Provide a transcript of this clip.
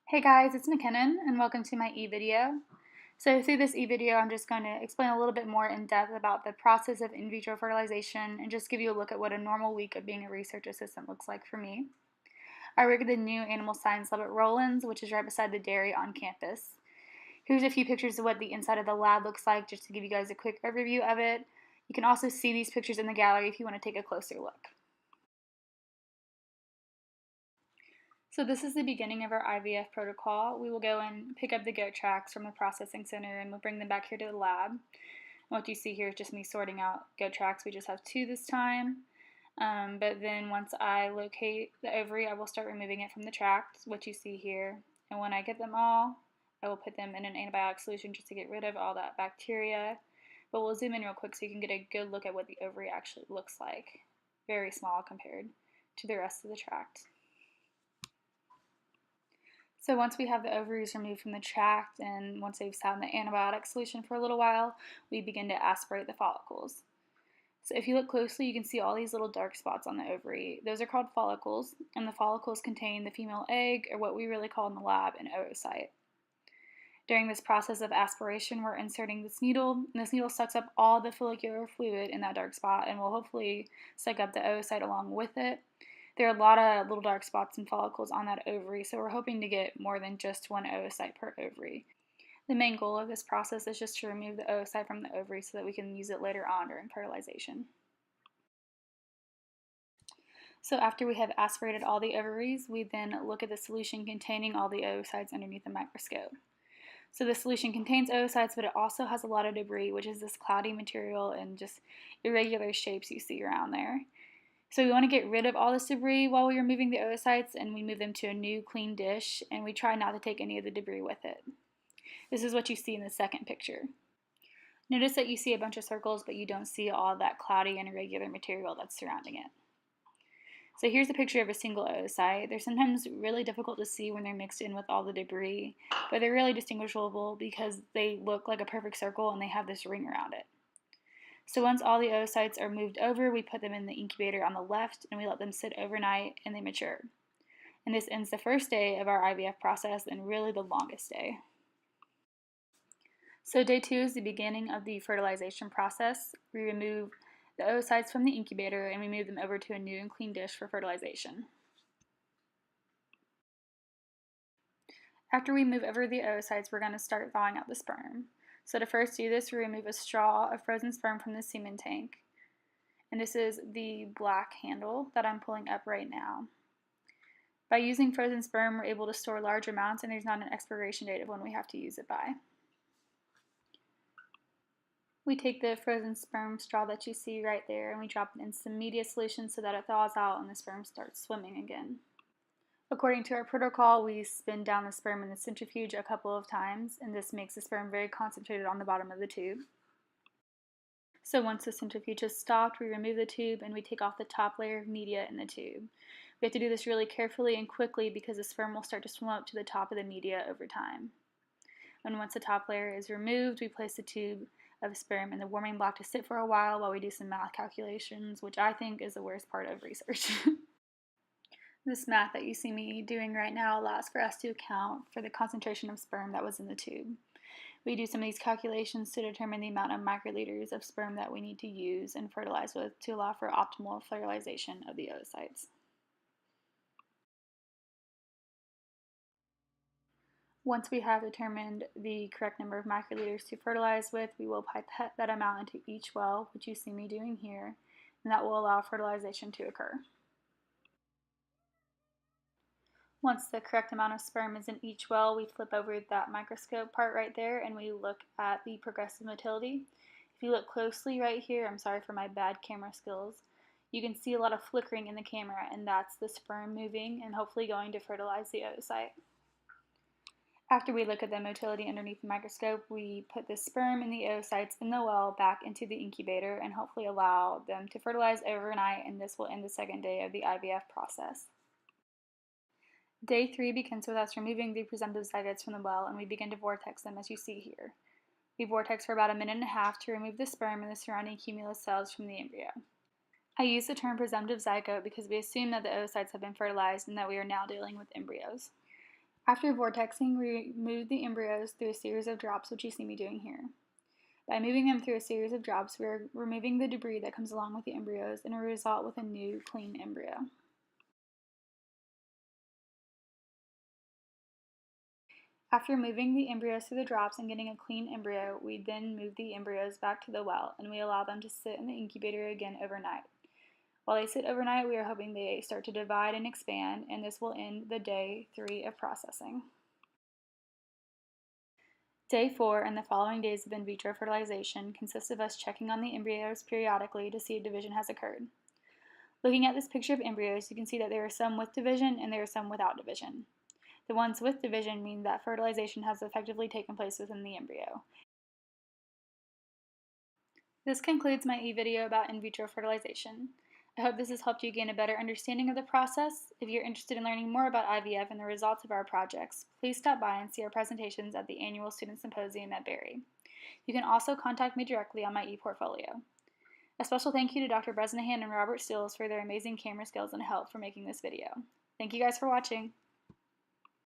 Hey guys, it's McKinnon and welcome to my e-video. So through this e-video, I'm just going to explain a little bit more in depth about the process of in vitro fertilization and just give you a look at what a normal week of being a research assistant looks like for me. I work at the new animal science lab at Rollins, which is right beside the dairy on campus. Here's a few pictures of what the inside of the lab looks like just to give you guys a quick overview of it. You can also see these pictures in the gallery if you want to take a closer look. So this is the beginning of our IVF protocol. We will go and pick up the goat tracks from the processing center and we'll bring them back here to the lab. What you see here is just me sorting out goat tracks. We just have 2 this time. But then once I locate the ovary, I will start removing it from the tract, what you see here. And when I get them all, I will put them in an antibiotic solution just to get rid of all that bacteria. But we'll zoom in real quick so you can get a good look at what the ovary actually looks like. Very small compared to the rest of the tract. So once we have the ovaries removed from the tract and once they've sat in the antibiotic solution for a little while, we begin to aspirate the follicles. So if you look closely, you can see all these little dark spots on the ovary. Those are called follicles, and the follicles contain the female egg, or what we really call in the lab an oocyte. During this process of aspiration, we're inserting this needle, and this needle sucks up all the follicular fluid in that dark spot and will hopefully suck up the oocyte along with it. There are a lot of little dark spots and follicles on that ovary, so we're hoping to get more than just one oocyte per ovary. The main goal of this process is just to remove the oocyte from the ovary so that we can use it later on during fertilization. So after we have aspirated all the ovaries, we then look at the solution containing all the oocytes underneath the microscope. So the solution contains oocytes, but it also has a lot of debris, which is this cloudy material and just irregular shapes you see around there. So we want to get rid of all this debris while we're removing the oocytes, and we move them to a new clean dish, and we try not to take any of the debris with it. This is what you see in the second picture. Notice that you see a bunch of circles, but you don't see all that cloudy and irregular material that's surrounding it. So here's a picture of a single oocyte. They're sometimes really difficult to see when they're mixed in with all the debris, but they're really distinguishable because they look like a perfect circle and they have this ring around it. So once all the oocytes are moved over, we put them in the incubator on the left and we let them sit overnight and they mature. And this ends the first day of our IVF process and really the longest day. So day 2 is the beginning of the fertilization process. We remove the oocytes from the incubator and we move them over to a new and clean dish for fertilization. After we move over the oocytes, we're going to start thawing out the sperm. So to first do this, we remove a straw of frozen sperm from the semen tank. And this is the black handle that I'm pulling up right now. By using frozen sperm, we're able to store large amounts and there's not an expiration date of when we have to use it by. We take the frozen sperm straw that you see right there and we drop it in some media solution so that it thaws out and the sperm starts swimming again. According to our protocol, we spin down the sperm in the centrifuge a couple of times, and this makes the sperm very concentrated on the bottom of the tube. So once the centrifuge is stopped, we remove the tube and we take off the top layer of media in the tube. We have to do this really carefully and quickly because the sperm will start to swim up to the top of the media over time. And once the top layer is removed, we place the tube of sperm in the warming block to sit for a while we do some math calculations, which I think is the worst part of research. This math that you see me doing right now allows for us to account for the concentration of sperm that was in the tube. We do some of these calculations to determine the amount of microliters of sperm that we need to use and fertilize with to allow for optimal fertilization of the oocytes. Once we have determined the correct number of microliters to fertilize with, we will pipette that amount into each well, which you see me doing here, and that will allow fertilization to occur. Once the correct amount of sperm is in each well, we flip over that microscope part right there and we look at the progressive motility. If you look closely right here, I'm sorry for my bad camera skills, you can see a lot of flickering in the camera, and that's the sperm moving and hopefully going to fertilize the oocyte. After we look at the motility underneath the microscope, we put the sperm and the oocytes in the well back into the incubator and hopefully allow them to fertilize overnight, and this will end the second day of the IVF process. Day 3 begins with us removing the presumptive zygotes from the well, and we begin to vortex them as you see here. We vortex for about 1.5 minutes to remove the sperm and the surrounding cumulus cells from the embryo. I use the term presumptive zygote because we assume that the oocytes have been fertilized and that we are now dealing with embryos. After vortexing, we remove the embryos through a series of drops, which you see me doing here. By moving them through a series of drops, we are removing the debris that comes along with the embryos and we result with a new, clean embryo. After moving the embryos through the drops and getting a clean embryo, we then move the embryos back to the well and we allow them to sit in the incubator again overnight. While they sit overnight, we are hoping they start to divide and expand, and this will end the day 3 of processing. Day 4 and the following days of in vitro fertilization consist of us checking on the embryos periodically to see if division has occurred. Looking at this picture of embryos, you can see that there are some with division and there are some without division. The ones with division mean that fertilization has effectively taken place within the embryo. This concludes my e-video about in vitro fertilization. I hope this has helped you gain a better understanding of the process. If you're interested in learning more about IVF and the results of our projects, please stop by and see our presentations at the annual Student Symposium at Berry. You can also contact me directly on my e-portfolio. A special thank you to Dr. Bresnahan and Robert Stills for their amazing camera skills and help for making this video. Thank you guys for watching.